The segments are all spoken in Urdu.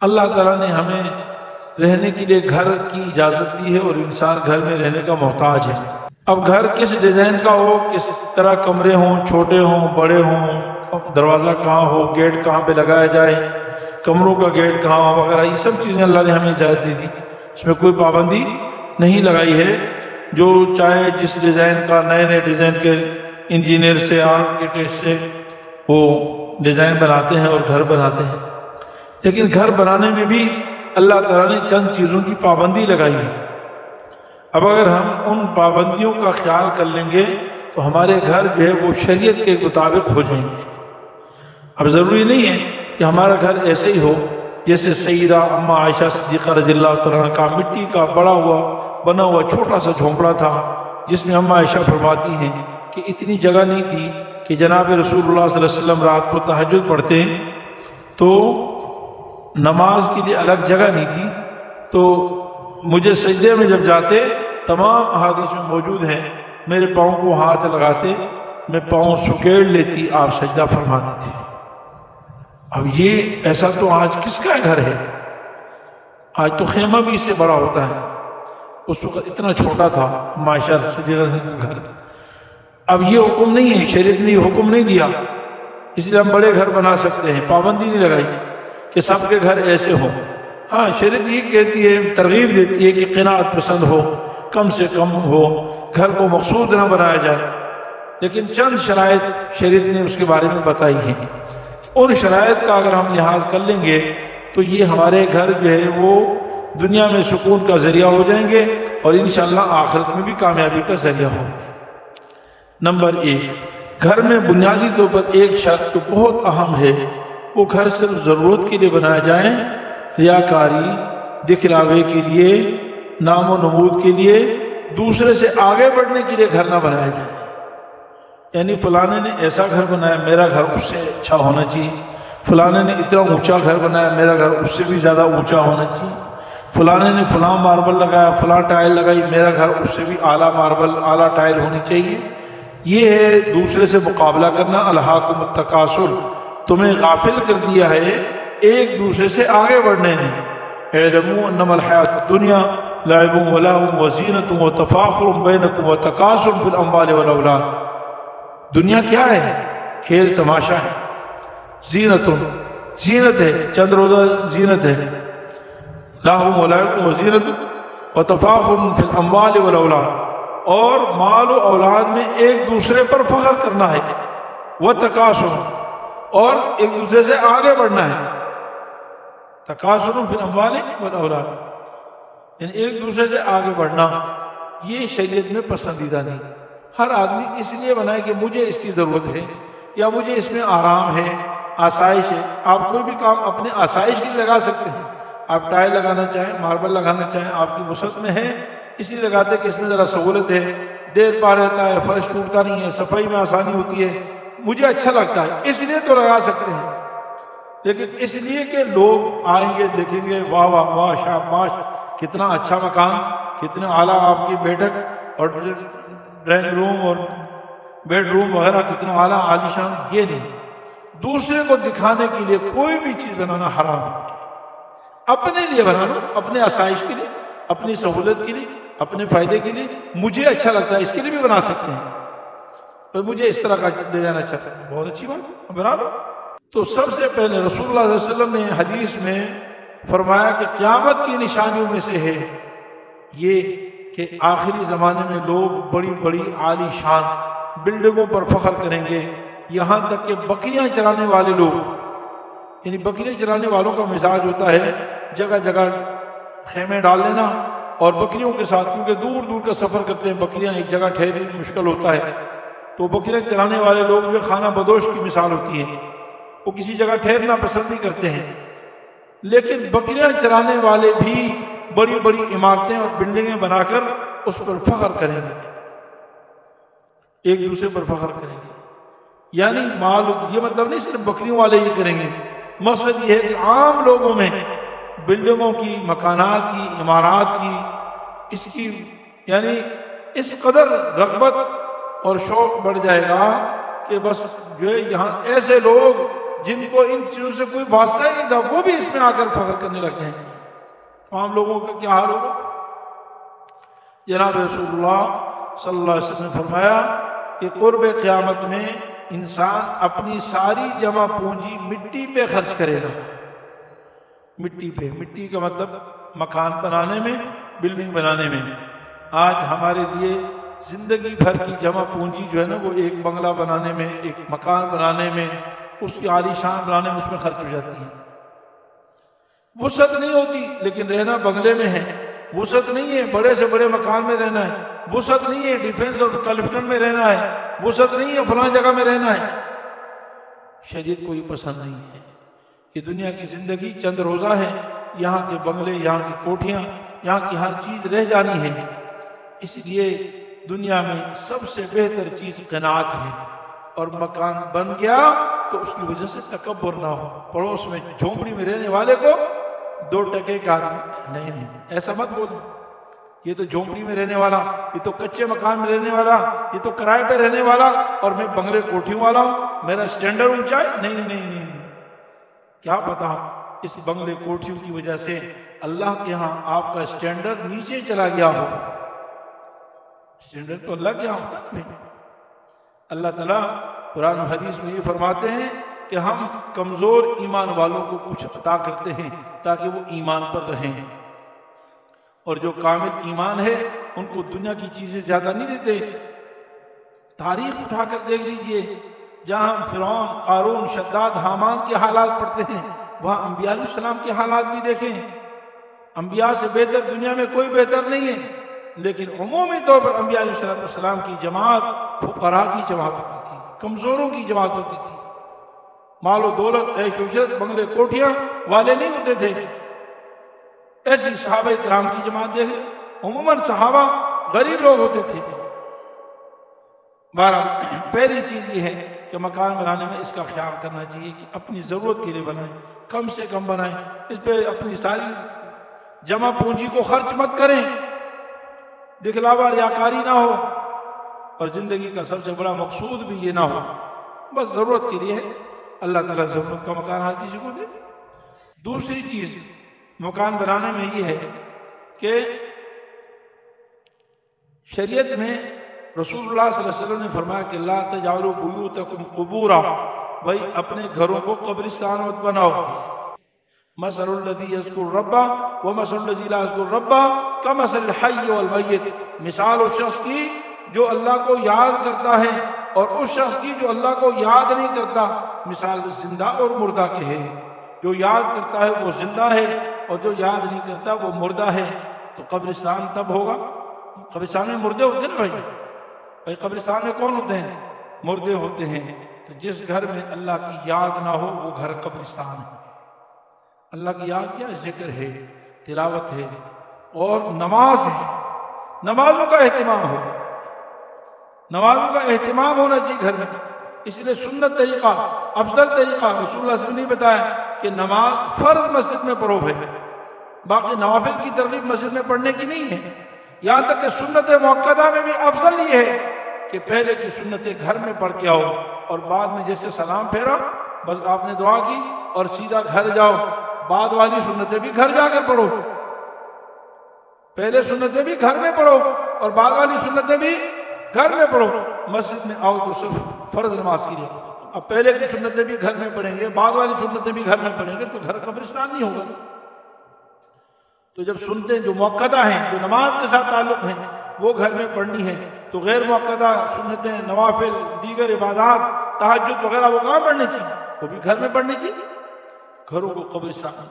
اللہ تعالیٰ نے ہمیں رہنے کے لیے گھر کی اجازت دی ہے اور انسان گھر میں رہنے کا محتاج ہے۔ اب گھر کس ڈیزائن کا ہو، کس طرح کمرے ہوں، چھوٹے ہوں بڑے ہوں، دروازہ کہاں ہو، گیٹ کہاں پہ لگایا جائے، کمروں کا گیٹ کہاں ہو وغیرہ، یہ سب چیزیں اللہ نے ہمیں اجازت دی تھی، اس میں کوئی پابندی نہیں لگائی ہے۔ جو چاہے جس ڈیزائن کا، نئے نئے ڈیزائن کے انجینئر سے، آرکیٹیکٹ سے وہ ڈیزائن بناتے ہیں اور گھر بناتے ہیں، لیکن گھر بنانے میں بھی اللہ تعالیٰ نے چند چیزوں کی پابندی لگائی ہے۔ اب اگر ہم ان پابندیوں کا خیال کر لیں گے تو ہمارے گھر جو ہے وہ شریعت کے مطابق ہو جائیں گے۔ اب ضروری نہیں ہے کہ ہمارا گھر ایسے ہی ہو جیسے سیدہ اماں عائشہ صدیقہ رضی اللہ تعالیٰ عنہ کا مٹی کا بنا ہوا چھوٹا سا جھونپڑا تھا، جس میں اماں عائشہ فرماتی ہیں کہ اتنی جگہ نہیں تھی کہ جناب رسول اللہ صلی اللہ علیہ وسلم رات کو تہجد پڑھتے تو نماز کے لیے الگ جگہ نہیں تھی، تو مجھے سجدے میں جب جاتے تمام احادیث میں موجود ہیں، میرے پاؤں کو ہاتھ لگاتے، میں پاؤں سکیڑ لیتی، آپ سجدہ فرماتی تھی۔ اب یہ ایسا تو آج کس کا گھر ہے؟ آج تو خیمہ بھی اس سے بڑا ہوتا ہے، اس وقت اتنا چھوٹا تھا عائشہ صدیقہ کا گھر۔ اب یہ حکم نہیں ہے، شریعت نے یہ حکم نہیں دیا، اس لیے ہم بڑے گھر بنا سکتے ہیں، پابندی نہیں لگائی کہ سب کے گھر ایسے ہوں۔ ہاں شریعت یہ کہتی ہے، ترغیب دیتی ہے کہ قناعت پسند ہو، کم سے کم ہو، گھر کو مقصود نہ بنایا جائے، لیکن چند شرائط شریعت نے اس کے بارے میں بتائی ہیں۔ ان شرائط کا اگر ہم لحاظ کر لیں گے تو یہ ہمارے گھر جو ہے وہ دنیا میں سکون کا ذریعہ ہو جائیں گے اور انشاءاللہ آخرت میں بھی کامیابی کا ذریعہ ہوں گے۔ نمبر 1، گھر میں بنیادی طور پر ایک شرط جو بہت اہم ہے، وہ گھر صرف ضرورت کے لیے بنایا جائے، ریاکاری، دکھلاوے کے لیے، نام و نمود کے لیے، دوسرے سے آگے بڑھنے کے لیے گھر نہ بنایا جائے۔ یعنی فلانے نے ایسا گھر بنایا، میرا گھر اس سے اچھا ہونا چاہیے، فلانے نے اتنا اونچا گھر بنایا، میرا گھر اس سے بھی زیادہ اونچا ہونا چاہیے، فلانے نے فلاں ماربل لگایا، فلاں ٹائل لگائی، میرا گھر اس سے بھی اعلیٰ ماربل، اعلیٰ ٹائل ہونی چاہیے۔ یہ ہے دوسرے سے مقابلہ کرنا، الہاکم التکاثر، تمہیں غافل کر دیا ہے ایک دوسرے سے آگے بڑھنے نے۔ اعلموا انما الحیات الدنیا لعب ولہو وزینۃ وتفاخر بینکم وتکاثر فی الاموال والاولاد۔ دنیا کیا ہے؟ کھیل تماشا ہے، زینت ہے، چند روزہ زینت ہے، لہو ولعب وزینۃ وتفاخر فی الاموال والاولاد، اور مال و اولاد میں ایک دوسرے پر فخر کرنا ہے، وتکاثر، اور ایک دوسرے سے آگے بڑھنا ہے، تکاثر فی الاموال والاولاد، یعنی ایک دوسرے سے آگے بڑھنا، یہ شریعت میں پسندیدہ نہیں۔ ہر آدمی اس لیے بنائے کہ مجھے اس کی ضرورت ہے یا مجھے اس میں آرام ہے، آسائش ہے۔ آپ کوئی بھی کام اپنے آسائش کے لیے لگا سکتے ہیں، آپ ٹائل لگانا چاہیں، ماربل لگانا چاہیں، آپ کی وسعت میں ہے، اس لیے لگاتے کہ اس میں ذرا سہولت ہے، دیر پا رہتا ہے، فرش ٹوٹتا نہیں ہے، صفائی میں آسانی ہوتی ہے، مجھے اچھا لگتا ہے، اس لیے تو لگا سکتے ہیں۔ لیکن اس لیے کہ لوگ آئیں گے دیکھیں گے، واہ واہ واہ شاباش، کتنا اچھا مکان، کتنے اعلیٰ آپ کی بیٹھک اور ڈرائنگ روم اور بیڈ روم وغیرہ کتنا اعلیٰ عالیشان، یہ نہیں۔ دوسرے کو دکھانے کے لیے کوئی بھی چیز بنانا حرام ہے۔ اپنے لیے بنا لو، اپنے آسائش کے لیے، اپنی سہولت کے لیے، اپنے فائدے کے لیے، مجھے اچھا لگتا ہے اس کے لیے بھی بنا سکتے ہیں۔ تو مجھے اس طرح کا ڈیزائن اچھا لگتا ہے، بہت اچھی بات ہے، بنا لو۔ تو سب سے پہلے رسول اللہ صلی اللہ علیہ وسلم نے حدیث میں فرمایا کہ قیامت کی نشانیوں میں سے ہے یہ کہ آخری زمانے میں لوگ بڑی بڑی عالی شان بلڈنگوں پر فخر کریں گے، یہاں تک کہ بکریاں چرانے والے لوگ، یعنی بکریاں چرانے والوں کا مزاج ہوتا ہے جگہ جگہ خیمے ڈال لینا اور بکریوں کے ساتھ، کیونکہ دور دور کا سفر کرتے ہیں، بکریاں ایک جگہ ٹھہری مشکل ہوتا ہے، تو بکریاں چرانے والے لوگ جو خانہ بدوش کی مثال ہوتی ہے، وہ کسی جگہ ٹھہرنا پسند نہیں کرتے ہیں۔ لیکن بکریاں چرانے والے بھی بڑی بڑی عمارتیں اور بلڈنگیں بنا کر اس پر فخر کریں گے، ایک دوسرے پر فخر کریں گے۔ یعنی یہ مطلب نہیں صرف بکریوں والے یہ کریں گے، مقصد یہ ہے کہ عام لوگوں میں بلڈنگوں کی، مکانات کی، عمارات کی، اس کی یعنی اس قدر رغبت اور شوق بڑھ جائے گا کہ بس جو ہے یہاں ایسے لوگ جن کو ان چیزوں سے کوئی واسطہ ہی نہیں تھا وہ بھی اس میں آ کر فخر کرنے لگ جائیں گے، تو عام لوگوں کا کیا حال ہوگا؟ جناب رسول اللہ صلی اللہ علیہ وسلم نے فرمایا کہ قرب قیامت میں انسان اپنی ساری جمع پونجی مٹی پہ خرچ کرے گا، مٹی پہ، مٹی کا مطلب مکان بنانے میں، بلڈنگ بنانے میں۔ آج ہمارے لیے زندگی بھر کی جمع پونجی جو ہے نا وہ ایک بنگلہ بنانے میں، ایک مکان بنانے میں، اس کی عالی شان بنانے میں اس میں خرچ ہو جاتی ہے۔ وسعت نہیں ہوتی لیکن رہنا بنگلے میں ہے، وسعت نہیں ہے بڑے سے بڑے مکان میں رہنا ہے، وسعت نہیں ہے ڈیفنس اور کلفٹن میں رہنا ہے، وسعت نہیں ہے فلاں جگہ میں رہنا ہے۔ شریعت کو یہ پسند نہیں ہے۔ یہ دنیا کی زندگی چند روزہ ہے، یہاں کے بنگلے، یہاں کی کوٹھیاں، یہاں کی ہر چیز رہ جانی ہے۔ اس لیے دنیا میں سب سے بہتر چیز قناعت ہے، اور مکان بن گیا تو اس کی وجہ سے تکبر نہ ہو۔ پڑوس میں جھونپڑی میں رہنے والے کو 2 ٹکے کا نہیں، ایسا مت بولو، یہ تو جھونپڑی میں رہنے والا، یہ تو کچے مکان میں رہنے والا، یہ تو کرائے پہ رہنے والا، اور میں بنگلے کوٹھیوں والا ہوں، میرا سٹینڈرڈ اونچا ہے۔ نہیں، کیا پتا اس بنگلے کوٹھیوں کی وجہ سے اللہ کے ہاں آپ کا سٹینڈرڈ نیچے چلا گیا ہو۔ سٹینڈرڈ تو اللہ کے ہاں ہوتا ہے۔ اللہ تعالیٰ قرآن و حدیث میں یہ فرماتے ہیں کہ ہم کمزور ایمان والوں کو کچھ عطا کرتے ہیں تاکہ وہ ایمان پر رہیں، اور جو کامل ایمان ہے ان کو دنیا کی چیزیں زیادہ نہیں دیتے۔ تاریخ اٹھا کر دیکھ لیجئے، جہاں فرعون، قارون، شداد، حامان کے حالات پڑھتے ہیں، وہاں انبیاء علیہ السلام کے حالات بھی دیکھیں۔ انبیاء سے بہتر دنیا میں کوئی بہتر نہیں ہے، لیکن عمومی طور پر انبیاء علیہ السلام کی جماعت فقراء کی جماعت ہوتی تھی، کمزوروں کی جماعت ہوتی تھی۔ مال و دولت، عیش و عشرت، بنگلے کوٹھیاں والے نہیں ہوتے تھے۔ ایسی صحابہ کرام کی جماعت دیکھ لیں، عموماً صحابہ غریب لوگ ہوتے تھے۔ بہرحال پہلی چیز یہ ہے کہ مکان بنانے میں اس کا خیال کرنا چاہیے کہ اپنی ضرورت کے لیے بنائیں، کم سے کم بنائیں، اس پہ اپنی ساری جمع پونجی کو خرچ مت کریں، دکھلاوا ریاکاری نہ ہو، اور زندگی کا سب سے بڑا مقصود بھی یہ نہ ہو، بس ضرورت کے لیے ہے۔ اللہ تعالیٰ ضرورت کا مکان ہر کسی کو دے۔ دوسری چیز مکان بنانے میں یہ ہے کہ شریعت میں رسول اللہ صلی اللہ علیہ وسلم نے فرمایا کہ لا تجعلوا بیوتکم قبورا، بھائی اپنے گھروں کو قبرستان مت بناؤ۔ مثل الذی یذکر ربہ ومثل الذی لا یذکر ربہ کمثل الحی والمیت، مثال اس شخص کی جو اللہ کو یاد کرتا ہے اور اس شخص کی جو اللہ کو یاد نہیں کرتا، مثال زندہ اور مردہ کے ہے۔ جو یاد کرتا ہے وہ زندہ ہے، اور جو یاد نہیں کرتا وہ مردہ ہے۔ تو قبرستان تب ہوگا، قبرستان میں مردے ہوتے ہیں نا بھائی قبرستان میں کون ہوتے ہیں؟ مردے ہوتے ہیں۔ تو جس گھر میں اللہ کی یاد نہ ہو وہ گھر قبرستان ہے۔ اللہ کی یاد کیا؟ ذکر ہے، تلاوت ہے، اور نماز ہے۔ نمازوں کا اہتمام ہو، نمازوں کا اہتمام ہونا چاہیے گھر میں۔ اس لیے سنت طریقہ، افضل طریقہ رسول اللہ صلی اللہ علیہ وسلم نے بتایا کہ نماز فرض مسجد میں پڑھو ہے، باقی نوافل کی ترغیب مسجد میں پڑھنے کی نہیں ہے۔ یہاں تک کہ سنت مؤکدہ میں بھی افضل یہ ہے کہ پہلے کی سنتیں گھر میں پڑھ کے آؤ، اور بعد میں جیسے سلام پھیرا بس آپ نے دعا کی اور سیدھا گھر جاؤ، بعد والی سنتیں بھی گھر جا کر پڑھو۔ پہلے سنتیں بھی گھر میں پڑھو اور بعد والی سنتیں بھی گھر میں پڑھو۔ مسجد میں آؤ تو صرف فرض نماز کے لیے، اب پہلے کی سنتیں بھی گھر میں پڑھیں گے، بعد والی سنتیں بھی گھر میں پڑھیں گے، تو گھر قبرستان نہیں ہوگا۔ تو جب سنتیں جو مؤکدہ ہیں، جو نماز کے ساتھ تعلق ہیں، وہ گھر میں پڑھنی ہے، تو غیر مؤکدہ سنتیں، نوافل، دیگر عبادات، تہجد وغیرہ وہ کہاں پڑھنی چاہیے؟ وہ بھی گھر میں پڑھنی چاہیے۔ گھروں کو قبرستان۔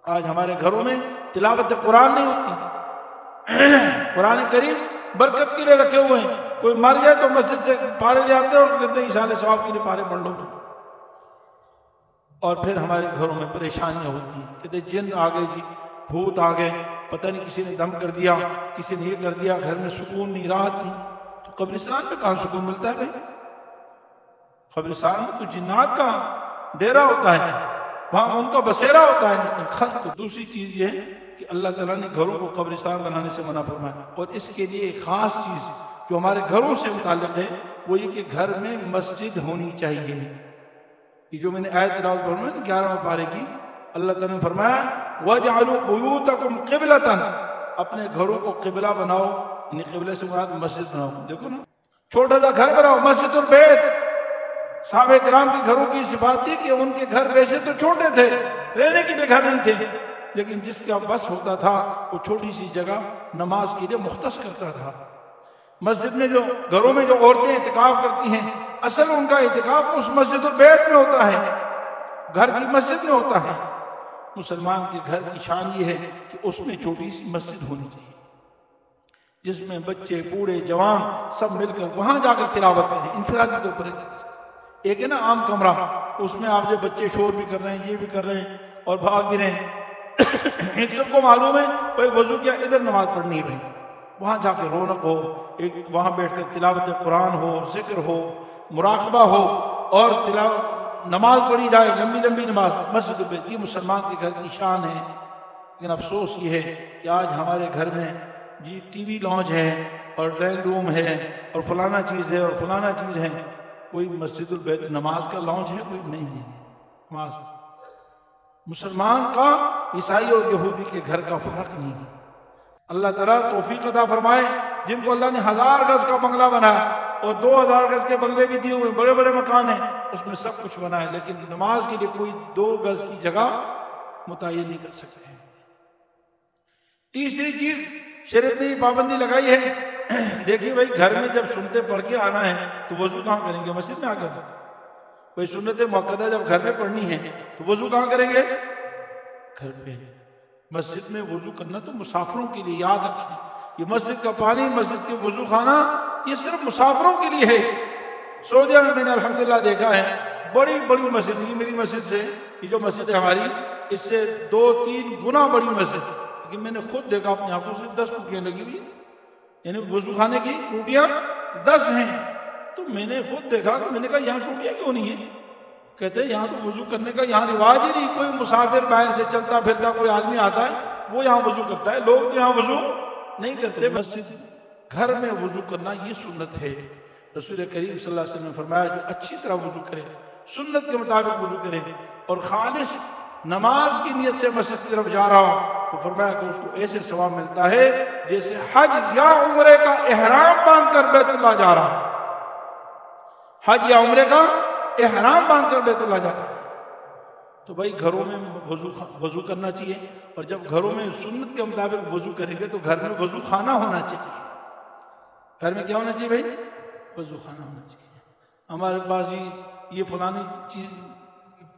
آج ہمارے گھروں میں تلاوت قرآن نہیں ہوتی۔ قرآن کریم برکت کے لیے رکھے ہوئے ہیں، کوئی مر جائے تو مسجد سے پارے لے آتے ہیں اور کہتے ہیں ایصال ثواب کے لیے پارے پڑھ لو۔ اور پھر ہمارے گھروں میں پریشانیاں ہوتی ہیں، کہتے ہیں جن آ گئے جی، بھوت آ گئے، پتہ نہیں کسی نے دم کر دیا، کسی نے یہ کر دیا، گھر میں سکون نہیں، راحت نہیں۔ تو قبرستان میں کہاں سکون ملتا ہے بھائی؟ قبرستان میں تو جنات کا ڈیرا ہوتا ہے، وہاں ان کا بسیرا ہوتا ہے۔ تو دوسری چیز یہ ہے کہ اللہ تعالیٰ نے گھروں کو قبرستان بنانے سے منع فرمایا، اور اس کے لیے ایک خاص چیز جو ہمارے گھروں سے متعلق ہے وہ یہ کہ گھر میں مسجد ہونی چاہیے۔ یہ جو میں نے آیت تلاوت فرمائی نا 11ویں پارے کی، اللہ تعالیٰ نے فرمایا وَجْعَلُوا بُيُوتَكُمْ قِبْلَةً، اپنے گھروں کو قبلہ بناؤ، یعنی قبلے سے مراد مسجد بناؤ. دیکھو نا، چھوٹا سا گھر بناؤ، مسجد البیت. صحابہ کرام کے گھروں کی صفات تھی کہ ان کے گھر ویسے تو چھوٹے تھے، رہنے کے لیے گھر نہیں تھے، لیکن جس کا بس ہوتا تھا وہ چھوٹی سی جگہ نماز کے لیے مختص کرتا تھا. مسجد میں جو گھروں میں جو عورتیں اعتکاف کرتی ہیں، اصل ان کا اعتکاف اس مسجد البیت میں ہوتا ہے، گھر کی مسجد میں ہوتا ہے. مسلمان کے گھر کی شان یہ ہے کہ اس میں چھوٹی سی مسجد ہونی چاہیے، جس میں بچے بوڑھے جوان سب مل کر وہاں جا کر تلاوت کریں. انفرادی طور پر ایک ہے نا عام کمرہ، اس میں آپ جو بچے شور بھی کر رہے ہیں، یہ بھی کر رہے ہیں اور بھاگ بھی رہے ہیں. ایک سب کو معلوم ہے کوئی وضو کیا ادھر نماز پڑھنی ہے بھائی، وہاں جا کے رونق ہو، ایک وہاں بیٹھ کر تلاوت قرآن ہو، ذکر ہو، مراقبہ ہو اور نماز پڑھی جائے، لمبی لمبی نماز مسجد میں. یہ مسلمان کے گھر کی شان ہے. لیکن افسوس یہ ہے کہ آج ہمارے گھر میں جی ٹی وی لاؤنج ہے اور ڈرائنگ روم ہے اور فلانا چیز ہے اور فلانا چیز ہے. کوئی مسجد البیت نماز کا لاؤنج ہے؟ کوئی نہیں ہے. نماز مسلمان کا عیسائی اور یہودی کے گھر کا فرق نہیں ہے. اللہ تعالیٰ توفیق عطا فرمائے جن کو اللہ نے 1000 گز کا بنگلہ بنایا اور 2000 گز کے بنگلے بھی دیے ہوئے، بڑے بڑے مکان ہیں، اس میں سب کچھ بنا ہے، لیکن نماز کے لیے کوئی 2 گز کی جگہ متعین نہیں کر سکتے ہیں. تیسری چیز شریعت نے پابندی لگائی ہے. دیکھیے بھائی، گھر میں جب سنتے پڑھ کے آنا ہے تو وضو کہاں کریں گے؟ مسجد میں آ کر. کوئی سنت مؤکدہ جب گھر میں پڑھنی ہے تو وضو کہاں کریں گے؟ گھر پہ. مسجد میں وضو کرنا تو مسافروں کے لیے، یاد رکھیں، یہ مسجد کا پانی، مسجد کے وضو خانہ یہ صرف مسافروں کے لیے ہے. سعودیہ میں نے الحمدللہ دیکھا ہے بڑی بڑی مسجد، یہ میری مسجد سے، یہ جو مسجد ہے ہماری، اس سے 2-3 گنا بڑی مسجد، لیکن میں نے خود دیکھا اپنی آنکھوں سے 10 ٹوٹیاں لگی ہوئی ہیں، یعنی وضو خانے کی ٹوٹیاں 10 ہیں. تو میں نے خود دیکھا کہ میں نے کہا یہاں ٹوٹیاں کیوں نہیں ہیں؟ کہتے ہیں یہاں تو وضو کرنے کا یہاں رواج ہی نہیں. کوئی مسافر باہر سے چلتا پھرتا کوئی آدمی آتا ہے وہ یہاں وضو کرتا ہے، لوگ تو یہاں وضو نہیں کرتے. مسجد گھر میں وضو کرنا یہ سنت ہے. رسول کریم صلی اللہ علیہ وسلم نے فرمایا جو اچھی طرح وضو کرے، سنت کے مطابق وضو کرے اور خالص نماز کی نیت سے مسجد کی طرف جا رہا ہو، تو فرمایا کہ اس کو ایسے ثواب ملتا ہے جیسے حج یا عمرے کا احرام باندھ کر بیت اللہ جا رہا ہے. حج یا عمرے کا احرام باندھ کر بیت اللہ جا رہا ہے. تو بھائی گھروں میں وضو کرنا چاہیے، اور جب گھروں میں سنت کے مطابق وضو کریں گے تو گھر میں وضو خانہ ہونا چاہیے. گھر میں کیا ہونا چاہیے بھائی؟ وضو خانہ ہونا چاہیے. ہمارے پاس یہ فلانی چیز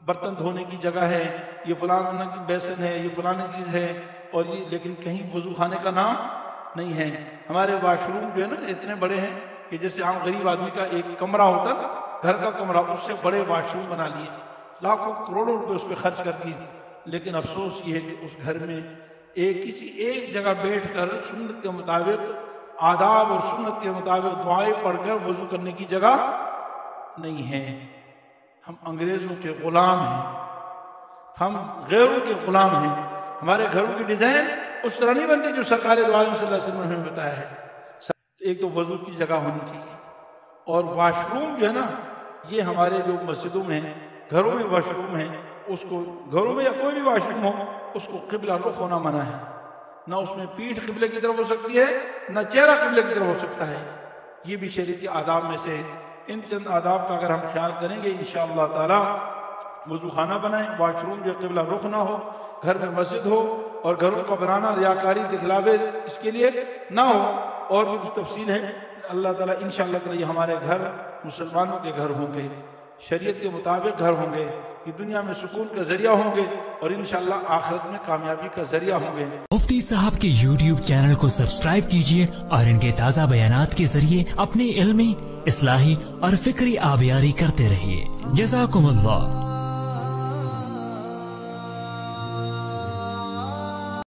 برتن دھونے کی جگہ ہے، یہ فلانا کی بیسن ہے، یہ فلانی چیز ہے، اور یہ لیکن کہیں وضو خانے کا نام نہیں ہے. ہمارے واش روم جو ہے نا اتنے بڑے ہیں کہ جیسے عام غریب آدمی کا ایک کمرہ ہوتا نا، گھر کا کمرہ، اس سے بڑے واش روم بنا لیے، لاکھوں کروڑوں روپے اس پہ خرچ کر دیے. لیکن افسوس یہ ہے کہ اس گھر میں کسی ایک جگہ بیٹھ کر سنت کے مطابق آداب اور سنت کے مطابق دعائیں پڑھ کر وضو کرنے کی جگہ نہیں ہے. ہم انگریزوں کے غلام ہیں، ہم غیروں کے غلام ہیں. ہمارے گھروں کی ڈیزائن اس طرح نہیں بنتی جو سرکار دو عالم صلی اللہ علیہ وسلم نے ہمیں بتایا ہے. ایک تو وضو کی جگہ ہونی چاہیے، اور واش روم جو ہے نا، یہ ہمارے جو مسجدوں میں ہیں، گھروں میں واش روم ہیں، اس کو گھروں میں یا کوئی بھی واش روم ہو اس کو قبلہ رخ ہونا منع ہے. نہ اس میں پیٹھ قبلے کی طرف ہو سکتی ہے، نہ چہرہ قبلے کی طرف ہو سکتا ہے. یہ بھی شریعت کے آداب میں سے. ان چند آداب کا اگر ہم خیال کریں گے انشاءاللہ تعالی، وضو خانہ بنائیں، واش روم جو قبلہ رخ نہ ہو، گھر میں مسجد ہو، اور گھروں کا بنانا ریاکاری دکھلاوے اس کے لیے نہ ہو. اور بھی کچھ تفصیل ہے. اللہ تعالیٰ انشاءاللہ تعالی ہمارے گھر مسلمانوں کے گھر ہوں گے، شریعت کے مطابق گھر ہوں گے، یہ دنیا میں سکون کا ذریعہ ہوں گے اور انشاءاللہ آخرت میں کامیابی کا ذریعہ ہوں گے. مفتی صاحب کے YouTube چینل کو سبسکرائب کیجئے اور ان کے تازہ بیانات کے ذریعے اپنی علمی، اصلاحی اور فکری آبیاری کرتے رہیے. جزاکم اللہ.